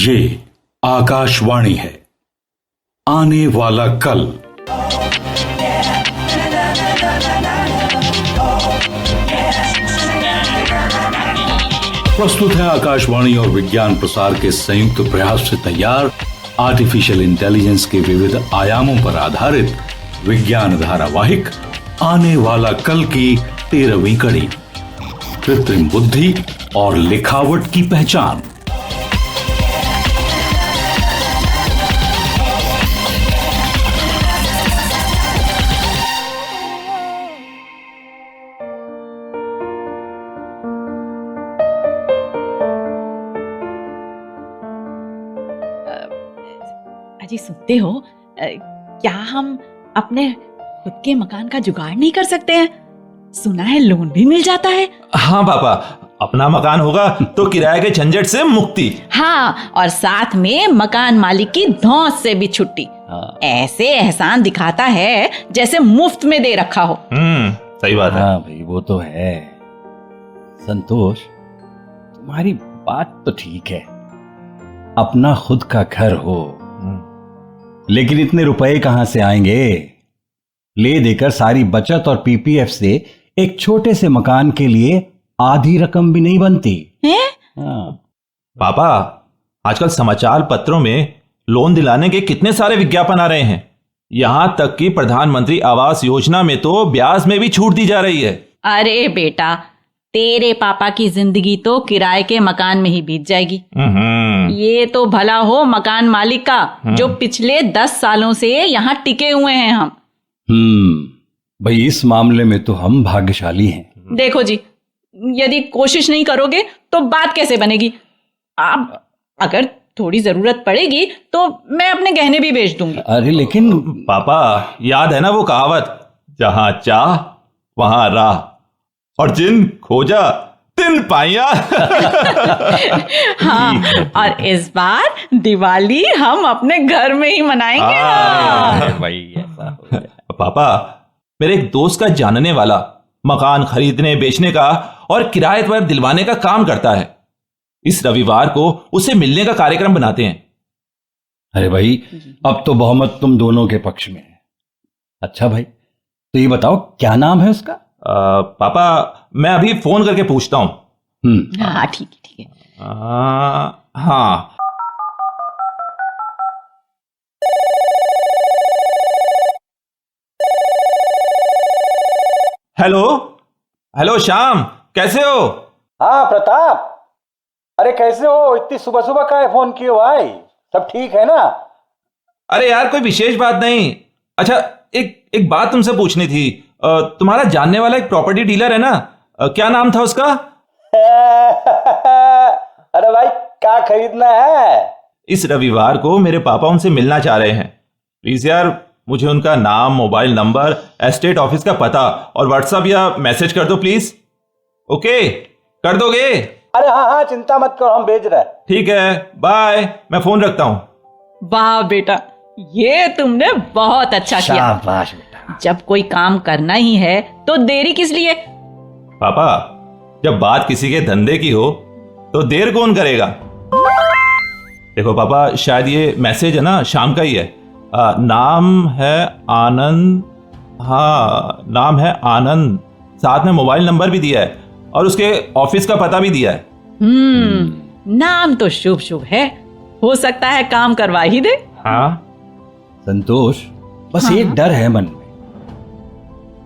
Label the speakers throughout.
Speaker 1: ये आकाशवाणी है, आने वाला कल। प्रस्तुत है आकाशवाणी और विज्ञान प्रसार के संयुक्त प्रयास से तैयार आर्टिफिशियल इंटेलिजेंस के विविध आयामों पर आधारित विज्ञान धारावाहिक आने वाला कल की 13वीं कड़ी, कृत्रिम बुद्धि और लिखावट की पहचान।
Speaker 2: अजी सुनते हो, क्या हम अपने खुद के मकान का जुगाड़ नहीं कर सकते हैं? सुना है लोन भी मिल जाता है।
Speaker 3: हाँ पापा, अपना मकान होगा तो किराए के झंझट से मुक्ति।
Speaker 2: हाँ, और साथ में मकान मालिक की धौंस से भी छुट्टी। ऐसे एहसान दिखाता है जैसे मुफ्त में दे रखा हो।
Speaker 3: सही बात है।
Speaker 4: हाँ भाई, वो तो है। संतोष, तुम्हारी बात तो ठीक है, अपना खुद का घर हो, लेकिन इतने रुपए कहां से आएंगे? ले देकर सारी बचत और पीपीएफ से एक छोटे से मकान के लिए आधी रकम भी नहीं बनती
Speaker 2: है?
Speaker 3: पापा, आजकल समाचार पत्रों में लोन दिलाने के कितने सारे विज्ञापन आ रहे हैं। यहां तक कि प्रधानमंत्री आवास योजना में तो ब्याज में भी छूट दी जा रही है।
Speaker 2: अरे बेटा, तेरे पापा की जिंदगी तो किराए के मकान में ही बीत जाएगी। ये तो भला हो मकान मालिक का, जो पिछले 10 सालों से यहाँ टिके हुए हैं हम।
Speaker 4: भाई, इस मामले में तो हम भाग्यशाली हैं।
Speaker 2: देखो जी, यदि कोशिश नहीं करोगे तो बात कैसे बनेगी? आप अगर थोड़ी जरूरत पड़ेगी तो मैं अपने गहने भी बेच दूंगी।
Speaker 4: अरे लेकिन
Speaker 3: पापा, याद है ना वो कहावत, जहां चाह वहां राह, और जिन खोजा तिन पाया।
Speaker 2: हाँ, और इस बार दिवाली हम अपने घर में ही मनाएंगे।
Speaker 4: भाई ऐसा हो गया।
Speaker 3: पापा, मेरे एक दोस्त का जानने वाला मकान खरीदने बेचने का और किराए पर दिलवाने का काम करता है। इस रविवार को उसे मिलने का कार्यक्रम बनाते हैं।
Speaker 4: अरे भाई, अब तो बहुमत तुम दोनों के पक्ष में है। अच्छा भाई, तो ये बताओ क्या नाम है उसका?
Speaker 3: पापा, मैं अभी फोन करके पूछता हूँ।
Speaker 2: हाँ ठीक है, ठीक है।
Speaker 3: हाँ, हेलो हेलो श्याम, कैसे हो?
Speaker 5: हाँ प्रताप, अरे कैसे हो? इतनी सुबह सुबह का फोन किए भाई? सब ठीक है ना?
Speaker 3: अरे यार, कोई विशेष बात नहीं। अच्छा, एक बात तुमसे पूछनी थी। तुम्हारा जानने वाला एक प्रॉपर्टी डीलर है ना, क्या नाम था उसका?
Speaker 5: अरे भाई, क्या खरीदना है?
Speaker 3: इस रविवार को मेरे पापा उनसे मिलना चाह रहे हैं। प्लीज यार, मुझे उनका नाम, मोबाइल नंबर, एस्टेट ऑफिस का पता और व्हाट्सएप या मैसेज कर दो प्लीज। ओके, कर दोगे?
Speaker 5: अरे हाँ, चिंता मत करो, हम भेज रहे हैं।
Speaker 3: ठीक है, बाय, मैं फोन रखता हूँ।
Speaker 2: वाह बेटा, ये तुमने बहुत अच्छा किया।
Speaker 4: शाबाश बेटा।
Speaker 2: जब कोई काम करना ही है तो देरी किस लिए?
Speaker 3: पापा, जब बात किसी के धंधे की हो तो देर कौन करेगा? देखो पापा, शायद ये मैसेज है ना शाम का ही है। नाम है आनंद। हाँ, नाम है आनंद, साथ में मोबाइल नंबर भी दिया है और उसके ऑफिस का पता भी दिया है।
Speaker 2: नाम तो शुभ शुभ है, हो सकता है काम करवा ही दे।
Speaker 3: हाँ
Speaker 4: संतोष, बस
Speaker 2: हाँ?
Speaker 4: एक डर है मन में,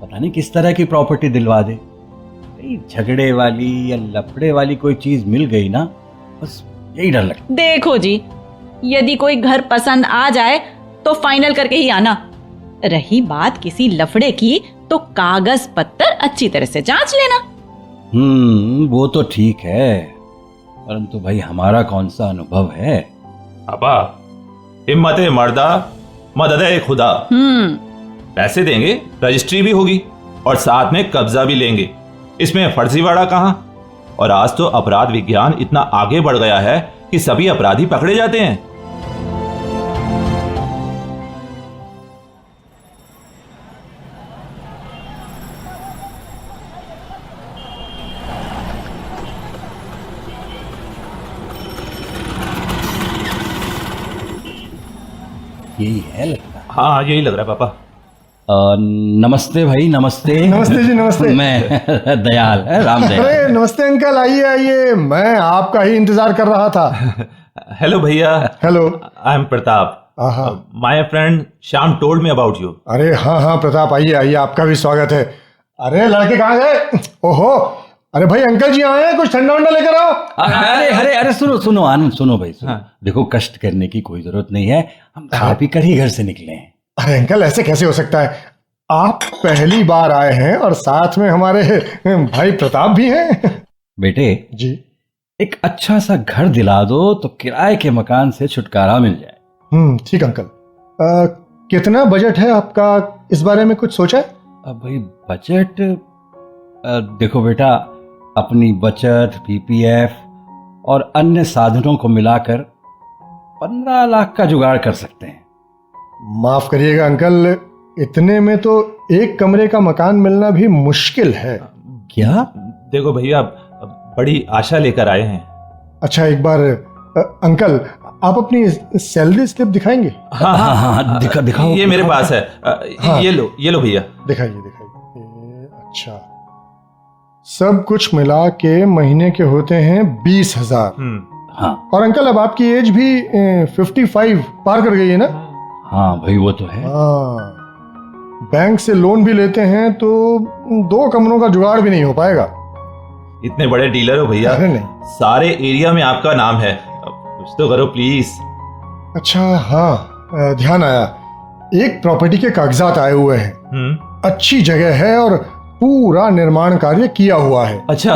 Speaker 4: पता नहीं किस तरह की प्रॉपर्टी दिलवा दे। कहीं झगड़े वाली या लफड़े वाली कोई चीज मिल गई ना, बस यही डर लगता।
Speaker 2: देखो जी, यदि कोई घर पसंद आ जाए तो फाइनल करके ही आना। रही बात किसी लफड़े की, तो कागज पत्तर अच्छी तरह से जांच लेना।
Speaker 4: वो तो ठीक है, परंतु भाई हमारा कौन सा अनुभव है?
Speaker 3: पापा, हिम्मत मर्दा मदद खुदा। पैसे देंगे, रजिस्ट्री भी होगी और साथ में कब्जा भी लेंगे। इसमें फर्जीवाड़ा कहां? और आज तो अपराध विज्ञान इतना आगे बढ़ गया है कि सभी अपराधी पकड़े जाते हैं।
Speaker 4: यही है लगता है।
Speaker 3: हाँ यही लग रहा है पापा।
Speaker 4: नमस्ते भाई, नमस्ते।
Speaker 6: नमस्ते जी, नमस्ते।
Speaker 4: मैं दयाल है, राम दयाल।
Speaker 6: अरे नमस्ते अंकल, आइए आइए, मैं आपका ही इंतजार कर रहा था।
Speaker 3: हेलो भैया।
Speaker 6: हेलो।
Speaker 3: I am Pratap.
Speaker 6: आहा।
Speaker 3: My friend Shyam told me about you.
Speaker 6: अरे हाँ हाँ प्रताप, आइए आइए, आपका भी स्वागत है। अरे लड़के कहाँ गए? ओहो, अरे भाई अंकल जी आए हैं, कुछ ठंडा वंडा लेकर आओ।
Speaker 4: अरे अरे अरे सुनो सुनो आनंद, सुनो भाई सुनो। देखो, कष्ट करने की कोई जरूरत नहीं है, हम खा पी कर ही घर से निकले हैं।
Speaker 6: अरे अंकल, ऐसे कैसे हो सकता है? आप पहली बार आए हैं और साथ में हमारे भाई प्रताप भी हैं।
Speaker 4: बेटे
Speaker 6: जी।
Speaker 4: एक अच्छा सा घर दिला दो तो किराए के मकान से छुटकारा मिल जाए।
Speaker 6: ठीक अंकल। कितना बजट है आपका, इस बारे में कुछ सोचा है?
Speaker 4: अब भाई बजट, देखो बेटा, अपनी बचत, पीपीएफ और अन्य साधनों को मिलाकर 15 लाख का जुगाड़ कर सकते हैं।
Speaker 6: माफ करिएगा अंकल, इतने में तो एक कमरे का मकान मिलना भी मुश्किल है।
Speaker 4: क्या?
Speaker 3: देखो भैया, बड़ी आशा लेकर आए हैं।
Speaker 6: अच्छा एक बार अंकल, आप अपनी सैलरी स्लिप दिखाएंगे?
Speaker 3: हाँ हाँ
Speaker 4: हाँ, दिखाओ।
Speaker 3: ये मेरे पास है।
Speaker 6: हाँ।
Speaker 3: ये लो भैया।
Speaker 6: दिखाइए दिखाइए। अच्छा, सब कुछ मिला के महीने के होते हैं 20,000।
Speaker 4: हाँ
Speaker 6: और अंकल अब आपकी एज भी 55 पार कर गई है ना?
Speaker 4: हाँ भाई, वो तो है।
Speaker 6: हाँ, बैंक से लोन भी लेते हैं तो 2 कमरों का जुगाड़ भी नहीं हो पाएगा।
Speaker 3: इतने बड़े डीलर हो भैया,
Speaker 6: अरे नहीं।
Speaker 3: सारे एरिया में आपका नाम है, कुछ तो करो प्लीज।
Speaker 6: अच्छा हाँ, ध्यान आया, एक प्रॉपर्टी के कागजात आए हुए हैं। अच्छी जगह है और पूरा निर्माण कार्य किया हुआ है।
Speaker 3: अच्छा।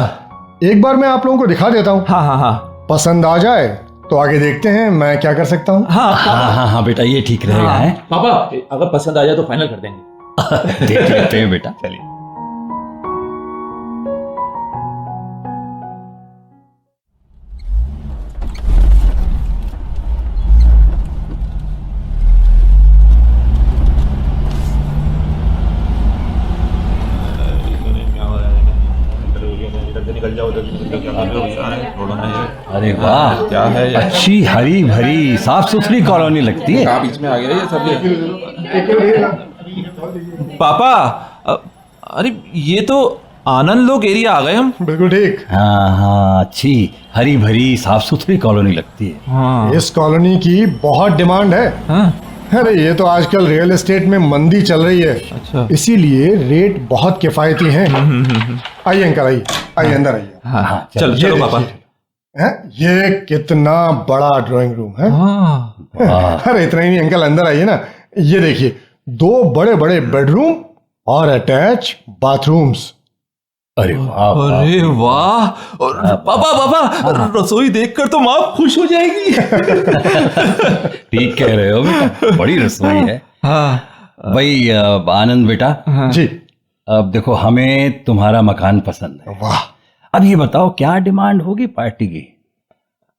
Speaker 6: एक बार मैं आप लोगों को दिखा देता हूँ।
Speaker 3: हाँ हाँ हाँ
Speaker 6: पसंद आ जाए तो आगे देखते हैं मैं क्या कर सकता हूँ।
Speaker 3: हाँ
Speaker 4: हाँ हाँ हाँ बेटा, ये ठीक रहेगा। है
Speaker 3: पापा, अगर पसंद आ जाए तो फाइनल कर देंगे।
Speaker 4: देख लेते हैं बेटा।
Speaker 3: चलिए।
Speaker 4: अरे वाह,
Speaker 3: क्या है ये?
Speaker 4: अच्छी हरी भरी साफ सुथरी कॉलोनी लगती है।
Speaker 7: बीच में आ गया ये सब।
Speaker 3: पापा, अरे ये तो आनंद लोग एरिया आ गए हम।
Speaker 6: बिल्कुल ठीक।
Speaker 4: हाँ हाँ, अच्छी हरी भरी साफ सुथरी कॉलोनी लगती है।
Speaker 3: हाँ
Speaker 6: इस कॉलोनी की बहुत डिमांड है।
Speaker 3: हाँ।
Speaker 6: अरे ये तो आजकल रियल एस्टेट में मंदी चल रही है।
Speaker 3: अच्छा।
Speaker 6: इसीलिए रेट बहुत किफायती हैं। आइए अंकल, आइए आइए, अंदर आइए।
Speaker 3: हाँ
Speaker 4: चलो,
Speaker 3: चलो
Speaker 6: ये
Speaker 3: पापा।
Speaker 6: देखिए, हैं? ये कितना बड़ा ड्राइंग रूम है।
Speaker 3: हाँ
Speaker 6: अरे इतना ही नहीं अंकल, अंदर आइए ना। ये देखिए, 2 बड़े बड़े बेडरूम और अटैच बाथरूम्स।
Speaker 4: अरे वाह वाह।
Speaker 3: अरे वाह। और पापा पापा, रसोई देखकर तो माँ खुश हो जाएगी।
Speaker 4: ठीक कह रहे हो बेटा, बड़ी रसोई है।
Speaker 3: हाँ
Speaker 4: भाई आनंद बेटा,
Speaker 6: जी।
Speaker 4: अब देखो, हमें तुम्हारा मकान पसंद है।
Speaker 6: वाह।
Speaker 4: अब ये बताओ, क्या डिमांड होगी पार्टी की?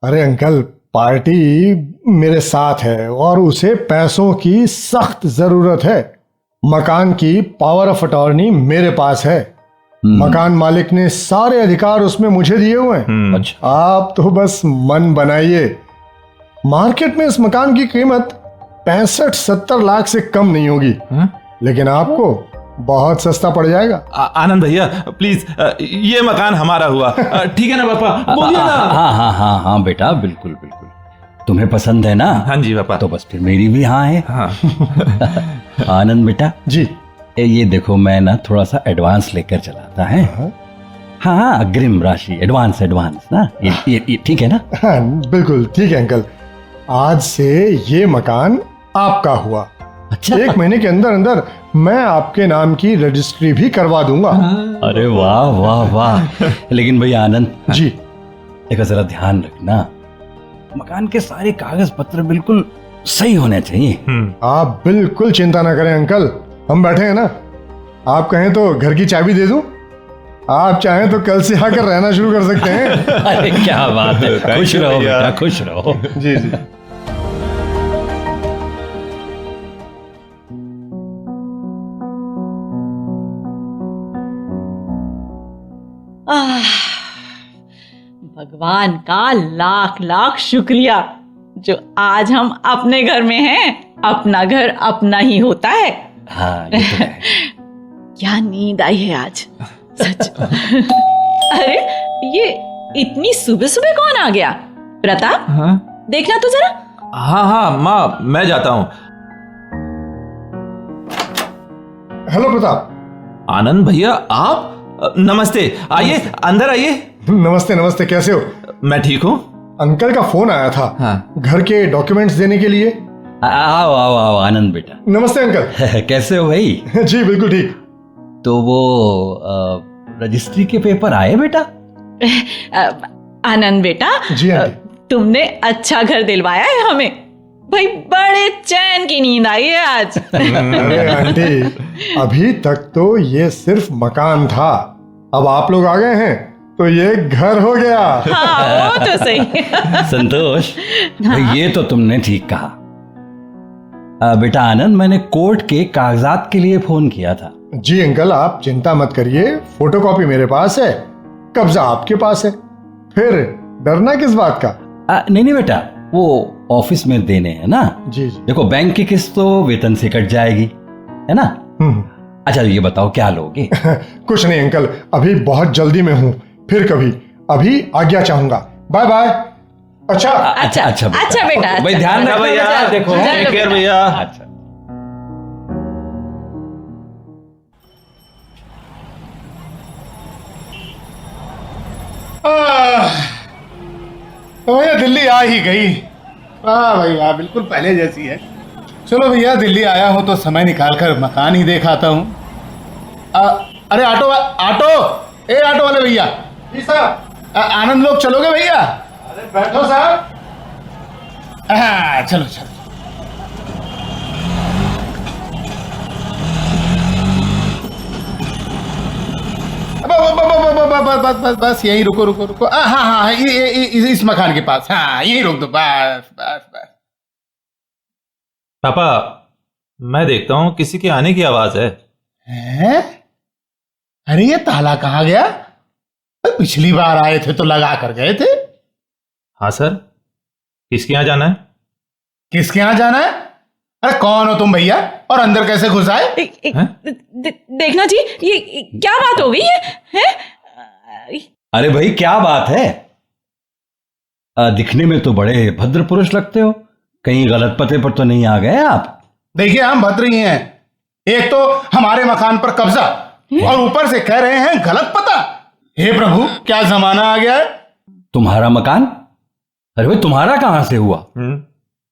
Speaker 6: अरे अंकल, पार्टी मेरे साथ है और उसे पैसों की सख्त जरूरत है। मकान की पावर ऑफ अटॉर्नी मेरे पास है। मकान मालिक ने सारे अधिकार उसमें मुझे दिए हुए हैं।
Speaker 4: अच्छा।
Speaker 6: आप तो बस मन बनाइए। मार्केट में इस मकान की कीमत 65-70 लाख से कम नहीं होगी, लेकिन आपको बहुत सस्ता पड़ जाएगा।
Speaker 3: आनंद भैया प्लीज, ये मकान हमारा हुआ। ठीक है ना पापा, बोलिए ना।
Speaker 4: हाँ हाँ हाँ हाँ बेटा, बिल्कुल बिल्कुल। तुम्हें पसंद है ना?
Speaker 3: हाँ जी पापा।
Speaker 4: तो बस फिर मेरी भी हाँ है।
Speaker 3: हाँ।
Speaker 4: आनंद बेटा,
Speaker 6: जी।
Speaker 4: ये देखो, मैं ना थोड़ा सा एडवांस लेकर चलाता है। हाँ हाँ, अग्रिम राशि, एडवांस ना, ये ठीक है ना?
Speaker 6: हाँ बिल्कुल ठीक है अंकल। आज से ये मकान आपका हुआ।
Speaker 4: अच्छा।
Speaker 6: 1 महीने के अंदर अंदर मैं आपके नाम की रजिस्ट्री भी करवा दूंगा।
Speaker 4: अरे वाह वाह वाह। लेकिन भैया आनंद
Speaker 6: जी।
Speaker 4: एक जरा ध्यान रखना, मकान के सारे कागज पत्र बिल्कुल सही होने चाहिए।
Speaker 6: आप बिल्कुल चिंता ना करें अंकल, हम बैठे हैं ना। आप कहें तो घर की चाबी दे दूं, आप चाहें तो कल से आकर रहना शुरू कर सकते हैं।
Speaker 4: अरे क्या बात है, खुश रहो बेटा, खुश रहो।
Speaker 6: जी जी।
Speaker 2: भगवान का लाख लाख शुक्रिया जो आज हम अपने घर में हैं। अपना घर अपना ही होता है।
Speaker 4: हाँ ये तो है।
Speaker 2: क्या नींद आई है आज, सच। अरे ये इतनी सुबह सुबह कौन आ गया? प्रताप,
Speaker 3: हाँ
Speaker 2: देखना तो जरा।
Speaker 3: हाँ हाँ माँ, मैं जाता हूँ।
Speaker 6: हेलो प्रताप।
Speaker 3: आनंद भैया आप? नमस्ते, आइए अंदर आइए।
Speaker 6: नमस्ते नमस्ते, कैसे हो?
Speaker 3: मैं ठीक हूँ।
Speaker 6: अंकल का फोन आया था।
Speaker 3: हाँ।
Speaker 6: घर के डॉक्यूमेंट्स देने के लिए।
Speaker 4: आओ आओ आओ आनंद बेटा।
Speaker 6: नमस्ते अंकल।
Speaker 4: कैसे हो भाई?
Speaker 6: जी बिल्कुल ठीक।
Speaker 4: तो वो रजिस्ट्री के पेपर आए बेटा?
Speaker 2: आनंद बेटा,
Speaker 6: जी आंटी।
Speaker 2: तुमने अच्छा घर दिलवाया है हमें। भाई बड़े चैन की नींद आई है आज।
Speaker 6: अरे आंटी, अभी तक तो ये सिर्फ मकान था, अब आप लोग आ गए हैं तो ये घर हो गया।
Speaker 2: हाँ वो तो सही।
Speaker 4: संतोष, ये तो तुमने ठीक कहा। बेटा आनंद, मैंने कोर्ट के कागजात के लिए फोन किया था।
Speaker 6: जी अंकल, आप चिंता मत करिए, फोटोकॉपी मेरे पास है, कब्जा आपके पास है, फिर डरना किस बात का?
Speaker 4: नहीं नहीं बेटा, वो ऑफिस में देने हैं ना।
Speaker 6: जी जी।
Speaker 4: देखो, बैंक की किस्त तो वेतन से कट जाएगी, है ना? अच्छा ये बताओ क्या लोगे?
Speaker 6: कुछ नहीं अंकल, अभी बहुत जल्दी में हूँ, फिर कभी। अभी आज्ञा चाहूंगा, बाय बाय। अच्छा
Speaker 2: अच्छा
Speaker 4: अच्छा बेटा।
Speaker 2: अच्छा बेटा,
Speaker 4: भाई ध्यान रखना
Speaker 3: भैया,
Speaker 4: देखो।
Speaker 3: टेक केयर भैया।
Speaker 4: अच्छा।
Speaker 5: तो भैया दिल्ली आ ही गई। हाँ भैया, बिल्कुल पहले जैसी है। चलो भैया, दिल्ली आया हूँ तो समय निकाल कर मकान ही देख आता हूँ। अरे ऑटो ऑटो, ए ऑटो वाले भैया। जी साहब। आनंद लोग चलोगे भैया? अरे बैठो साहब। हाँ चलो चलो। बस बस बस यहीं रुको रुको रुको। हाँ हाँ, इस मकान के पास। हाँ यहीं रोक दो, बस बस बस।
Speaker 3: पापा, मैं देखता हूँ किसी के आने की आवाज है।
Speaker 5: हैं? अरे ये ताला कहाँ गया? पिछली बार आए थे तो लगा कर गए थे।
Speaker 3: हाँ सर, किसके यहाँ जाना है?
Speaker 5: किसके यहाँ जाना है? अरे कौन हो तुम भैया, और अंदर कैसे घुस आए?
Speaker 2: देखना जी, ये क्या बात हो गई है?
Speaker 4: अरे भाई क्या बात है? दिखने में तो बड़े भद्र पुरुष लगते हो, कहीं गलत पते पर तो नहीं आ गए आप?
Speaker 5: देखिए हम भद्र ही हैं। एक तो हमारे मकान पर कब्जा, और ऊपर से कह रहे हैं गलत पता। हे प्रभु, क्या जमाना आ गया है।
Speaker 4: तुम्हारा मकान? अरे भाई तुम्हारा कहां से हुआ?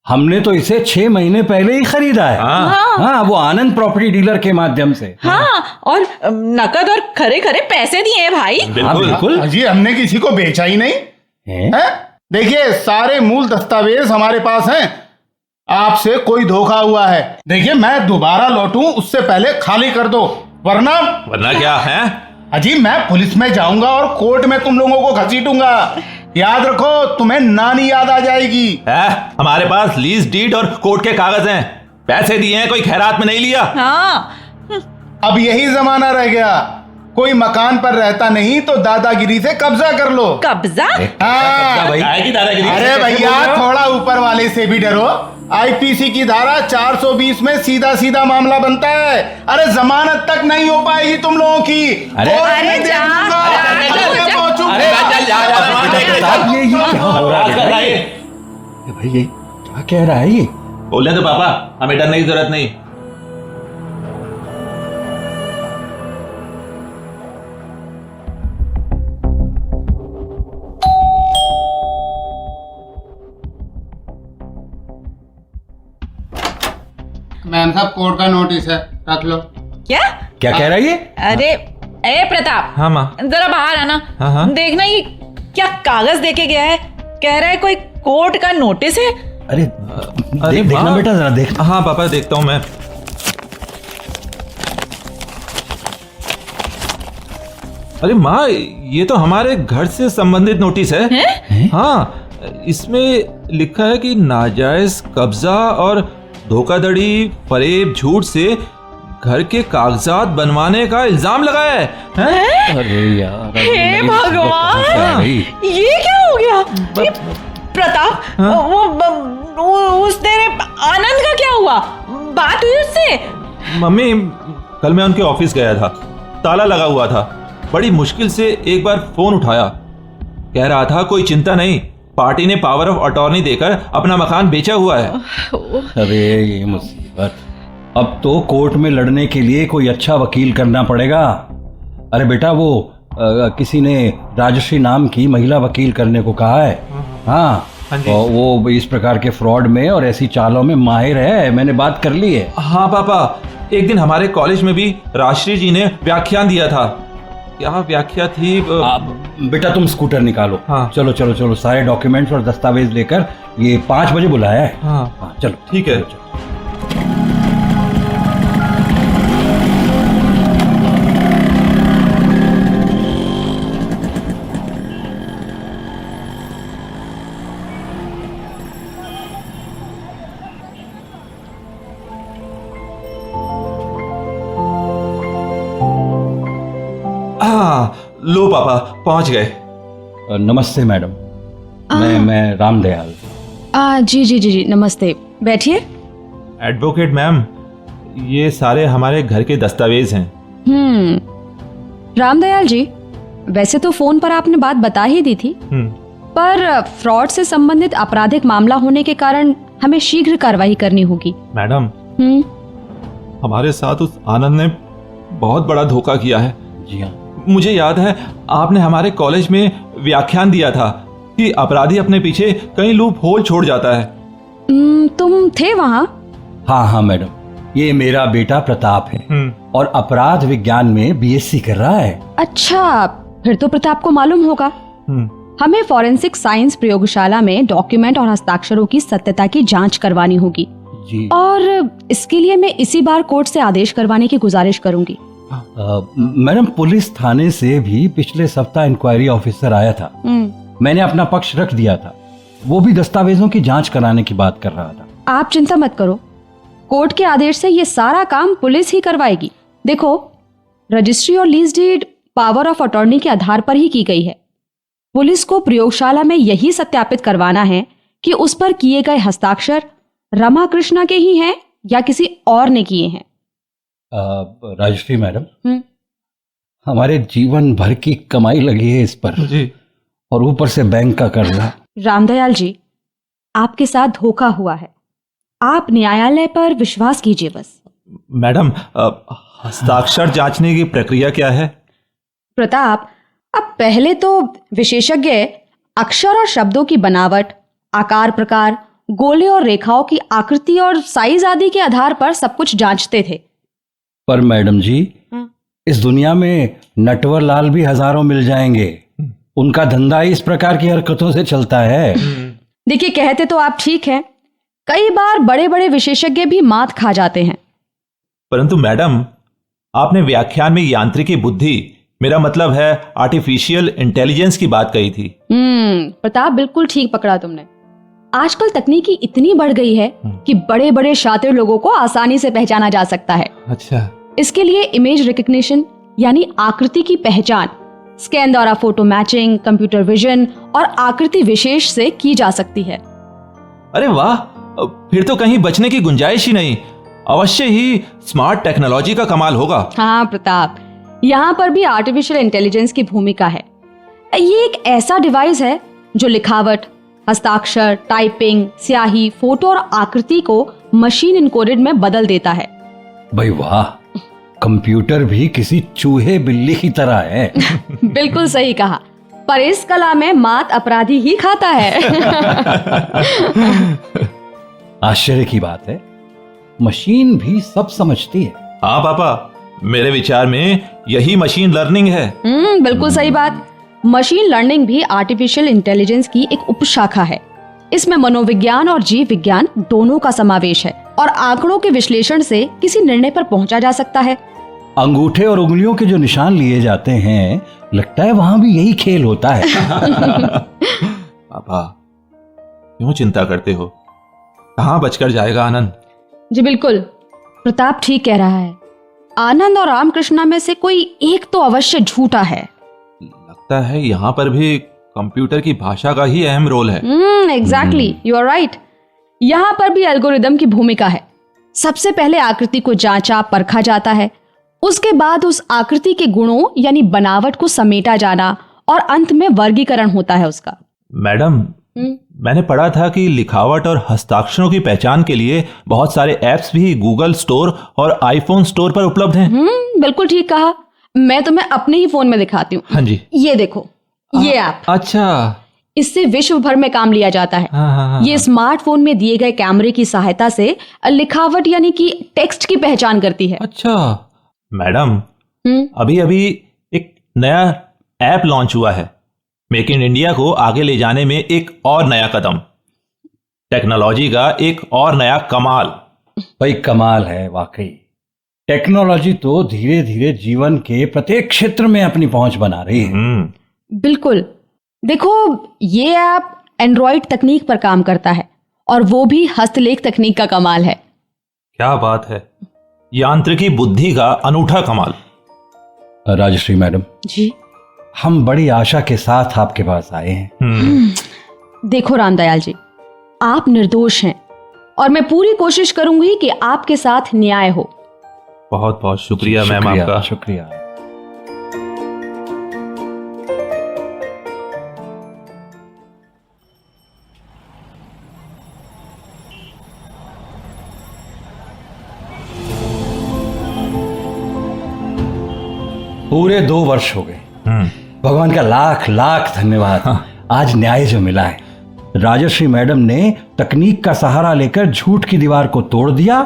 Speaker 4: हमने तो इसे 6 महीने पहले ही खरीदा है। हाँ, वो आनंद प्रॉपर्टी डीलर के माध्यम से।
Speaker 2: हाँ, और नकद और खरे खरे पैसे दिए हैं भाई।
Speaker 4: हाँ बिल्कुल।
Speaker 5: जी हमने किसी को बेचा ही नहीं है। देखिए सारे मूल दस्तावेज हमारे पास हैं। आपसे कोई धोखा हुआ है, देखिए मैं दोबारा लौटूं उससे पहले खाली कर दो, वरना
Speaker 3: क्या है?
Speaker 5: अजी मैं पुलिस में जाऊंगा और कोर्ट में तुम लोगों को घसीटूंगा। याद रखो, तुम्हें नानी याद आ जाएगी।
Speaker 3: हमारे पास लीज डीड और कोर्ट के कागज हैं, पैसे दिए हैं, कोई खैरात में नहीं लिया।
Speaker 2: हाँ,
Speaker 5: अब यही जमाना रह गया, कोई मकान पर रहता नहीं तो दादागिरी से कब्जा कर लो।
Speaker 2: कब्जा?
Speaker 5: हाँ। अरे भैया थोड़ा ऊपर वाले से भी डरो। आईपीसी की धारा 420 में सीधा सीधा मामला बनता है। अरे जमानत तक नहीं हो पाएगी तुम लोगों की।
Speaker 4: अरे भाई ये क्या कह रहा है? ये
Speaker 3: बोले तो पापा, हमें डरने की जरूरत नहीं।
Speaker 5: मैम साहब कोर्ट का नोटिस है, रख लो।
Speaker 2: क्या
Speaker 4: क्या कह रहा है ये?
Speaker 2: अरे ए प्रताप,
Speaker 3: हाँ माँ।
Speaker 2: जरा बाहर आना।
Speaker 3: हाँ।
Speaker 2: देखना ये क्या कागज देके गया है। कह रहा है कोई कोर्ट का नोटिस है।
Speaker 4: अरे देखना बेटा, जरा देख।
Speaker 3: हाँ पापा, देखता हूँ मैं। अरे माँ, ये तो हमारे घर से संबंधित नोटिस है। हाँ, इसमें लिखा है कि नाजायज कब्जा और धोखाधड़ी, फरेब, झूठ से घर के कागजात बनवाने का इल्जाम लगाया है।
Speaker 4: अरे यार,
Speaker 2: हे भगवान, ये क्या हो गया? ये प्रताप, उस तेरे आनंद का क्या हुआ? बात हुई उससे?
Speaker 3: मम्मी, कल मैं उनके ऑफिस गया था, ताला लगा हुआ था। बड़ी मुश्किल से एक बार फोन उठाया, कह रहा था कोई चिंता नहीं, पार्टी ने पावर ऑफ अटॉर्नी देकर अपना मकान बेचा हुआ है।
Speaker 4: अरे ये मुसीबत, अब तो कोर्ट में लड़ने के लिए कोई अच्छा वकील करना पड़ेगा। अरे बेटा, वो किसी ने राजश्री नाम की महिला वकील करने को कहा है। हाँ, और वो इस प्रकार के फ्रॉड में और ऐसी चालों में माहिर है, मैंने बात कर ली है।
Speaker 3: हाँ पापा, एक दिन हमारे कॉलेज में भी राजश्री जी ने व्याख्यान दिया था। क्या व्याख्या थी?
Speaker 4: बेटा तुम स्कूटर निकालो।
Speaker 3: हाँ।
Speaker 4: चलो चलो चलो, सारे डॉक्यूमेंट्स और दस्तावेज लेकर, ये 5 बजे बुलाया है।
Speaker 3: हाँ
Speaker 4: चलो
Speaker 3: ठीक है।
Speaker 4: चलो।
Speaker 3: हाँ, लो पापा, पहुंच गए।
Speaker 4: नमस्ते मैडम, मैं रामदयाल।
Speaker 7: जी जी जी जी, नमस्ते, बैठिए।
Speaker 3: एडवोकेट मैम, ये सारे हमारे घर के दस्तावेज हैं।
Speaker 7: रामदयाल जी, वैसे तो फोन पर आपने बात बता ही दी थी, पर फ्रॉड से संबंधित आपराधिक मामला होने के कारण हमें शीघ्र कार्रवाई करनी होगी।
Speaker 3: मैडम, हमारे साथ उस आनंद ने बहुत बड़ा धोखा किया है।
Speaker 4: जी हाँ,
Speaker 3: मुझे याद है आपने हमारे कॉलेज में व्याख्यान दिया था कि अपराधी अपने पीछे कई लूप होल छोड़ जाता है।
Speaker 7: तुम थे वहाँ?
Speaker 4: हाँ हाँ मैडम, ये मेरा बेटा प्रताप है और अपराध विज्ञान में बीएससी कर रहा है।
Speaker 7: अच्छा, फिर तो प्रताप को मालूम होगा। हमें फॉरेंसिक साइंस प्रयोगशाला में डॉक्यूमेंट और हस्ताक्षरों की सत्यता की जांच करवानी होगी
Speaker 4: जी।
Speaker 7: और इसके लिए मैं इसी बार कोर्ट से आदेश करवाने की गुजारिश करूंगी।
Speaker 4: मैडम, पुलिस थाने से भी पिछले सप्ताह इंक्वायरी ऑफिसर आया था। मैंने अपना पक्ष रख दिया था, वो भी दस्तावेजों की जांच कराने की बात कर रहा था।
Speaker 7: आप चिंता मत करो, कोर्ट के आदेश से ये सारा काम पुलिस ही करवाएगी। देखो, रजिस्ट्री और lease deed power of attorney के आधार पर ही की गई है। पुलिस को प्रयोगशाला में यही सत्यापित करवाना है कि उस पर किए गए हस्ताक्षर रमा कृष्णा के ही हैं या किसी और ने किए हैं।
Speaker 4: राजश्री मैडम, हमारे जीवन भर की कमाई लगी है इस पर
Speaker 3: जी।
Speaker 4: और ऊपर से बैंक का कर्जा।
Speaker 7: रामदयाल जी, आपके साथ धोखा हुआ है, आप न्यायालय पर विश्वास कीजिए बस।
Speaker 3: मैडम, हस्ताक्षर जांचने की प्रक्रिया क्या है?
Speaker 7: प्रताप, अब पहले तो विशेषज्ञ अक्षर और शब्दों की बनावट, आकार प्रकार, गोले और रेखाओं की आकृति और साइज आदि के आधार पर सब कुछ जांचते थे।
Speaker 4: पर मैडम जी, इस दुनिया में नटवर लाल भी हजारों मिल जाएंगे, उनका धंधा ही इस प्रकार की हरकतों से चलता है।
Speaker 7: देखिए, कहते तो आप ठीक हैं, कई बार बड़े बड़े विशेषज्ञ भी मात खा जाते हैं।
Speaker 3: परंतु मैडम, आपने व्याख्यान में यांत्रिकी बुद्धि, मेरा मतलब है आर्टिफिशियल इंटेलिजेंस की बात कही थी।
Speaker 7: प्रताप, बिल्कुल ठीक पकड़ा तुमने। आजकल तकनीकी इतनी बढ़ गई है कि बड़े बड़े शातिर लोगों को आसानी से पहचाना जा सकता है।
Speaker 3: अच्छा।
Speaker 7: इसके लिए इमेज रिकग्निशन यानी आकृति की पहचान स्कैन द्वारा फोटो मैचिंग, कंप्यूटर विजन और आकृति विशेष से की जा सकती है।
Speaker 3: अरे वाह, फिर तो कहीं बचने की गुंजाइश ही नहीं। अवश्य ही स्मार्ट टेक्नोलॉजी का कमाल होगा।
Speaker 7: हाँ प्रताप, यहाँ पर भी आर्टिफिशियल इंटेलिजेंस की भूमिका है। ये एक ऐसा डिवाइस है जो लिखावट, हस्ताक्षर, टाइपिंग, स्याही, फोटो और आकृति को मशीन इनकोडेड में बदल देता है।
Speaker 4: भाई वाह, कंप्यूटर भी किसी चूहे बिल्ली की तरह है।
Speaker 7: बिल्कुल सही कहा, पर इस कला में मात अपराधी ही खाता है।
Speaker 4: आश्चर्य की बात है, मशीन भी सब समझती है।
Speaker 3: हाँ पापा, मेरे विचार में यही मशीन लर्निंग है।
Speaker 7: बिल्कुल सही बात। मशीन लर्निंग भी आर्टिफिशियल इंटेलिजेंस की एक उपशाखा है। इसमें मनोविज्ञान और जीव विज्ञान दोनों का समावेश है और आंकड़ों के विश्लेषण से किसी निर्णय पर पहुंचा जा सकता है।
Speaker 4: अंगूठे और उंगलियों के जो निशान लिए जाते हैं, लगता है वहां भी यही खेल होता है।
Speaker 3: पापा, क्यों चिंता करते हो? कहाँ बचकर जाएगा आनंद?
Speaker 7: जी बिल्कुल, प्रताप ठीक कह रहा है। आनंद और रामकृष्णा में से कोई एक तो अवश्य झूठा है।
Speaker 3: लगता है यहाँ पर भी कंप्यूटर की भाषा का ही अहम रोल है।
Speaker 7: Exactly, you are right. यहाँ पर भी एल्गोरिदम की भूमिका है। सबसे पहले आकृति को जांचा परखा जाता है, उसके बाद उस आकृति के गुणों यानी बनावट को समेटा जाना और अंत में वर्गीकरण होता है उसका।
Speaker 3: मैडम, मैंने पढ़ा था कि लिखावट और हस्ताक्षरों की पहचान के लिए बहुत सारे ऐप्स भी गूगल स्टोर और आईफोन स्टोर पर उपलब्ध हैं।
Speaker 7: बिल्कुल ठीक कहा। मैं तुम्हें अपने ही फोन में दिखाती हूँ।
Speaker 3: हाँ जी।
Speaker 7: ये देखो, ये ऐप,
Speaker 3: अच्छा,
Speaker 7: इससे विश्व भर में काम लिया जाता है।
Speaker 3: हाँ।
Speaker 7: ये स्मार्टफोन में दिए गए कैमरे की सहायता से लिखावट यानी कि टेक्स्ट की पहचान करती है।
Speaker 3: अच्छा मैडम, अभी अभी एक नया ऐप लॉन्च हुआ है। मेक इन इंडिया को आगे ले जाने में एक और नया कदम, टेक्नोलॉजी का एक और नया कमाल।
Speaker 4: भाई कमाल है वाकई। टेक्नोलॉजी तो धीरे धीरे जीवन के प्रत्येक क्षेत्र में अपनी पहुंच बना रही है।
Speaker 7: बिल्कुल। देखो, ये ऐप एंड्रॉइड तकनीक पर काम करता है और वो भी हस्तलेख तकनीक का कमाल है।
Speaker 3: क्या बात है, यांत्रिकी बुद्धि का अनूठा कमाल।
Speaker 4: राजश्री मैडम
Speaker 7: जी,
Speaker 4: हम बड़ी आशा के साथ आपके पास आए हैं।
Speaker 7: देखो रामदयाल जी, आप निर्दोष हैं और मैं पूरी कोशिश करूंगी कि आपके साथ न्याय हो।
Speaker 3: बहुत बहुत शुक्रिया मैम आपका।
Speaker 4: शुक्रिया। पूरे 2 वर्ष हो गए। भगवान का लाख लाख धन्यवाद। आज न्याय जो मिला है। राजश्री मैडम ने तकनीक का सहारा लेकर झूठ की दीवार को तोड़ दिया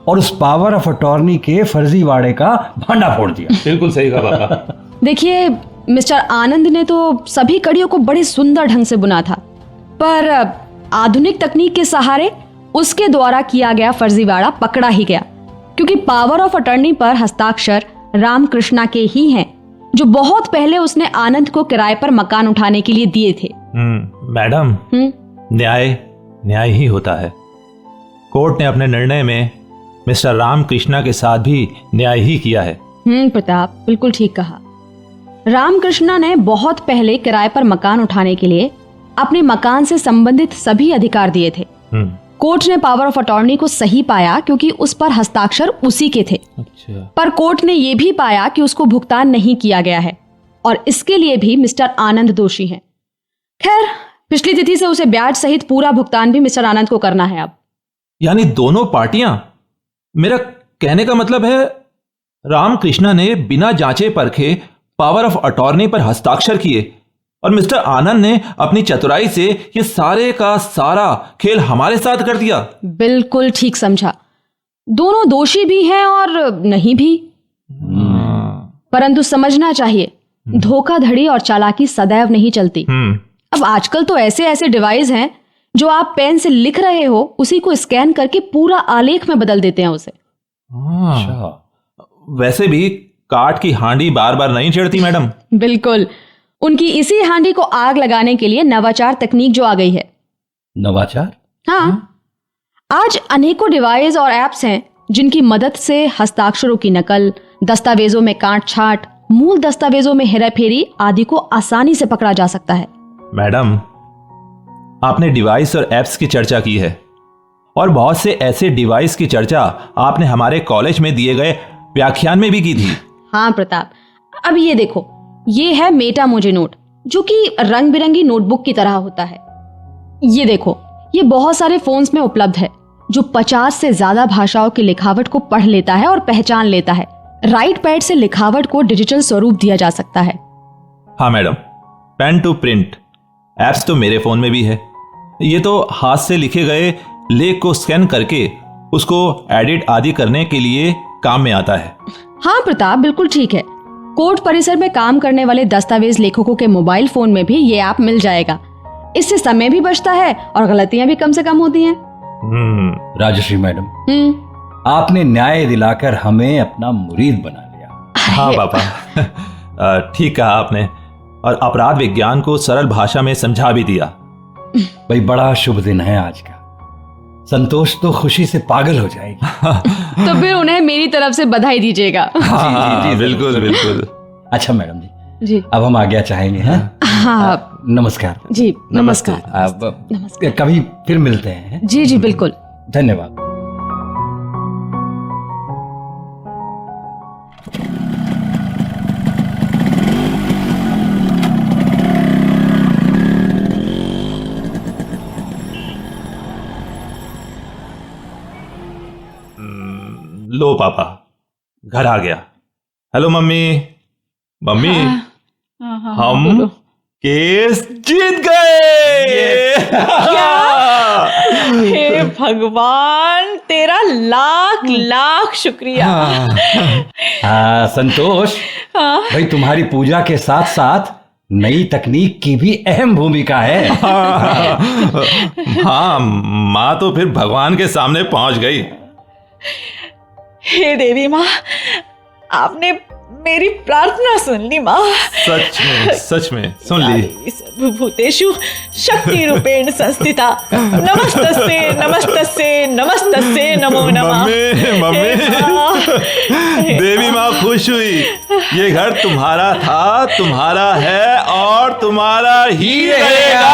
Speaker 4: और उस पावर ऑफ अटॉर्नी के फर्जीवाड़े का भांडा फोड़ दिया।
Speaker 3: बिल्कुल सही कहा पापा।
Speaker 7: देखिए, मिस्टर आनंद ने तो सभी कड़ियों को बड़े सुंदर ढंग से बुना था, पर आधुनिक तकनीक के सहारे उसके द्वारा किया गया फर्जीवाड़ा पकड़ा ही गया, क्योंकि पावर ऑफ अटॉर्नी पर हस्ताक्षर रामकृष्णा के ही हैं, जो बहुत पहले उसने आनंद को किराए पर मकान उठाने के लिए दिए थे।
Speaker 3: मैडम, न्याय ही होता है। कोर्ट ने अपने निर्णय में मिस्टर रामकृष्णा के साथ भी न्याय ही किया है।
Speaker 7: प्रताप, बिल्कुल ठीक कहा। रामकृष्णा ने बहुत पहले किराए पर मकान उठाने के लिए अपने मकान से संबंधित सभी अधिकार दिए थे। कोर्ट ने पावर ऑफ अटॉर्नी को सही पाया क्योंकि उस पर हस्ताक्षर उसी के थे।
Speaker 3: अच्छा।
Speaker 7: पर कोर्ट ने यह भी पाया कि उसको भुगतान नहीं किया गया है और इसके लिए भी मिस्टर आनंद दोषी हैं। खैर, पिछली तिथि से उसे ब्याज सहित पूरा भुगतान भी मिस्टर आनंद को करना है अब।
Speaker 3: यानी दोनों पार्टियां, मेरा कहने का मतलब है रामकृष्णा ने बिना जांचे परखे पावर ऑफ अटॉर्नी पर हस्ताक्षर किए और मिस्टर आनंद ने अपनी चतुराई से ये सारे का सारा खेल हमारे साथ कर दिया।
Speaker 7: बिल्कुल ठीक समझा। दोनों दोषी भी हैं और नहीं भी। परंतु समझना चाहिए, धोखाधड़ी और चालाकी सदैव नहीं चलती। अब आजकल तो ऐसे ऐसे डिवाइस हैं जो आप पेन से लिख रहे हो उसी को स्कैन करके पूरा आलेख में बदल देते हैं उसे।
Speaker 3: वैसे भी काठ की हांडी बार बार नहीं चिढ़ती मैडम।
Speaker 7: बिल्कुल। उनकी इसी हांडी को आग लगाने के लिए नवाचार तकनीक जो आ गई है।
Speaker 4: नवाचार?
Speaker 7: हाँ, आज अनेकों डिवाइस और एप्स हैं जिनकी मदद से हस्ताक्षरों की नकल, दस्तावेजों में काट छाट, मूल दस्तावेजों में हेराफेरी आदि को आसानी से पकड़ा जा सकता है।
Speaker 3: मैडम, आपने डिवाइस और एप्स की चर्चा की है और बहुत से ऐसे डिवाइस की चर्चा आपने हमारे कॉलेज में दिए गए व्याख्यान में भी की थी।
Speaker 7: हाँ प्रताप, अब ये देखो, ये है मेटा मोजे नोट, जो कि रंग बिरंगी नोटबुक की तरह होता है। ये देखो, ये बहुत सारे फोन्स में उपलब्ध है जो 50 से ज्यादा भाषाओं की लिखावट को पढ़ लेता है और पहचान लेता है। राइट पैड से लिखावट को डिजिटल स्वरूप दिया जा सकता है।
Speaker 3: हाँ madam, pen to print apps तो मेरे फोन में भी है। ये तो हाथ से लिखे गए लेख को स्कैन करके उसको एडिट आदि करने के लिए काम में आता है।
Speaker 7: हाँ प्रताप, बिल्कुल ठीक है। कोर्ट परिसर में काम करने वाले दस्तावेज लेखकों के मोबाइल फोन में भी ये ऐप मिल जाएगा। इससे समय भी बचता है और गलतियां भी कम से कम होती हैं।
Speaker 4: राजश्री मैडम, आपने न्याय दिलाकर हमें अपना मुरीद बना लिया।
Speaker 3: हाँ पापा, ठीक कहा आपने, और अपराध विज्ञान को सरल भाषा में समझा भी दिया।
Speaker 4: भाई बड़ा शुभ दिन है आज का। संतोष तो खुशी से पागल हो जाएगी।
Speaker 7: तो फिर उन्हें मेरी तरफ से बधाई दीजिएगा।
Speaker 3: हाँ, बिल्कुल बिल्कुल।
Speaker 4: अच्छा मैडम जी,
Speaker 7: जी
Speaker 4: अब हम आज्ञा चाहेंगे। हैं?
Speaker 7: हाँ
Speaker 4: नमस्कार।
Speaker 7: जी नमस्कार।
Speaker 4: अब कभी फिर मिलते हैं।
Speaker 7: जी जी बिल्कुल।
Speaker 4: धन्यवाद।
Speaker 3: लो पापा, घर आ गया। Hello mummy. मम्मी, हम केस जीत गए।
Speaker 2: हे भगवान, तेरा लाख लाख शुक्रिया।
Speaker 4: हाँ संतोष, भाई तुम्हारी पूजा के साथ साथ नई तकनीक की भी अहम भूमिका है।
Speaker 3: हाँ, माँ तो फिर भगवान के सामने पहुंच गई।
Speaker 2: हे देवी माँ, आपने मेरी प्रार्थना सुन ली माँ।
Speaker 3: सच में सुन ली।
Speaker 2: सर्वभूतेषु शक्ति रूपेण संस्थिता, नमस्तस्ये नमस्तस्ये नमस्तस्ये नमो नमः।
Speaker 3: मम्मी, देवी माँ खुश हुई। ये घर तुम्हारा था, तुम्हारा है और तुम्हारा ही रहेगा।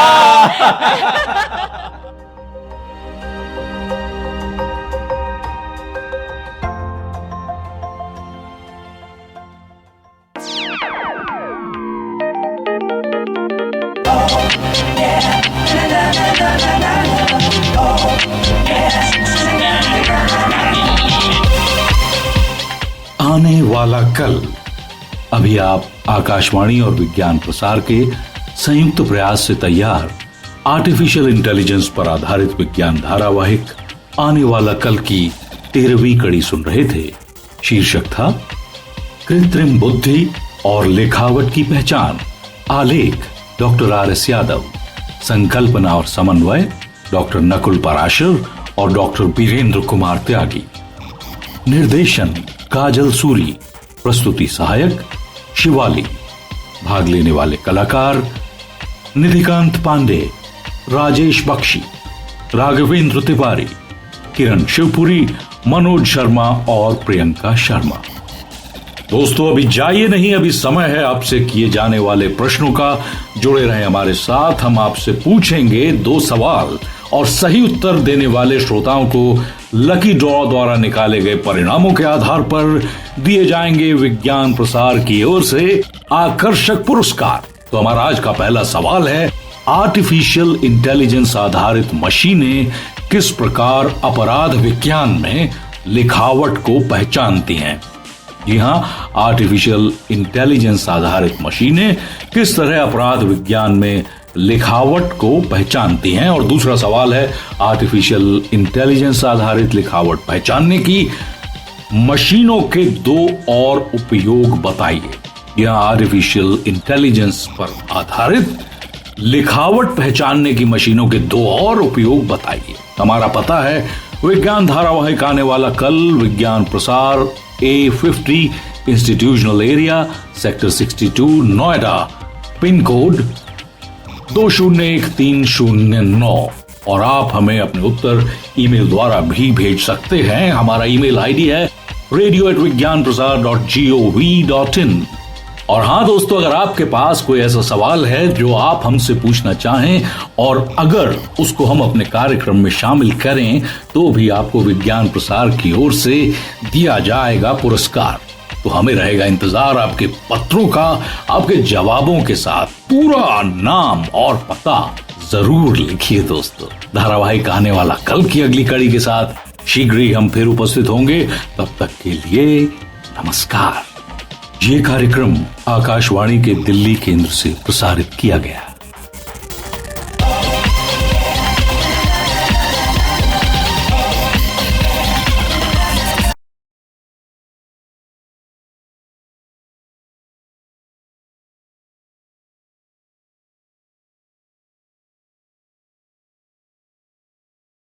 Speaker 1: आने वाला कल। अभी आप आकाशवाणी और विज्ञान प्रसार के संयुक्त प्रयास से तैयार आर्टिफिशियल इंटेलिजेंस पर आधारित विज्ञान धारावाहिक आने वाला कल की 13वीं कड़ी सुन रहे थे। शीर्षक था कृत्रिम बुद्धि और लिखावट की पहचान। आलेख डॉक्टर RS यादव। संकल्पना और समन्वय डॉक्टर नकुल पराशर और डॉक्टर बीरेंद्र कुमार त्यागी। निर्देशन काजल सूरी। प्रस्तुति सहायक शिवाली। भाग लेने वाले कलाकार निधिकांत पांडे, राजेश बख्शी, राघवेंद्र तिवारी, किरण शिवपुरी, मनोज शर्मा और प्रियंका शर्मा। दोस्तों अभी जाइए नहीं, अभी समय है आपसे किए जाने वाले प्रश्नों का। जुड़े रहें हमारे साथ। हम आपसे पूछेंगे 2 सवाल और सही उत्तर देने वाले श्रोताओं को लकी ड्रॉ द्वारा निकाले गए परिणामों के आधार पर दिए जाएंगे विज्ञान प्रसार की ओर से आकर्षक पुरस्कार। तो हमारा आज का पहला सवाल है, आर्टिफिशियल इंटेलिजेंस आधारित मशीनें किस प्रकार अपराध विज्ञान में लिखावट को पहचानती हैं? जी हां, आर्टिफिशियल इंटेलिजेंस आधारित मशीनें किस तरह अपराध विज्ञान में लिखावट को पहचानती हैं। और दूसरा सवाल है, आर्टिफिशियल इंटेलिजेंस आधारित लिखावट पहचानने की मशीनों के 2 और उपयोग बताइए। यह आर्टिफिशियल इंटेलिजेंस पर आधारित लिखावट पहचानने की मशीनों के 2 और उपयोग बताइए। हमारा पता है विज्ञान धारावाहिक आने वाला कल, विज्ञान प्रसार A50 institutional area, sector 62, Noida, pin code 201309। और आप हमें अपने उत्तर ईमेल द्वारा भी भेज सकते हैं। हमारा ईमेल आईडी है radio@vigyanprasar.gov.in। और हाँ दोस्तों, अगर आपके पास कोई ऐसा सवाल है जो आप हमसे पूछना चाहें और अगर उसको हम अपने कार्यक्रम में शामिल करें तो भी आपको विज्ञान प्रसार की ओर से दिया जाएगा पुरस्कार। तो हमें रहेगा इंतजार आपके पत्रों का। आपके जवाबों के साथ पूरा नाम और पता जरूर लिखिए दोस्तों। धारावाहिक आने वाला कल की अगली कड़ी के साथ शीघ्र ही हम फिर उपस्थित होंगे। तब तक के लिए नमस्कार। ये कार्यक्रम आकाशवाणी के दिल्ली केंद्र से प्रसारित किया गया।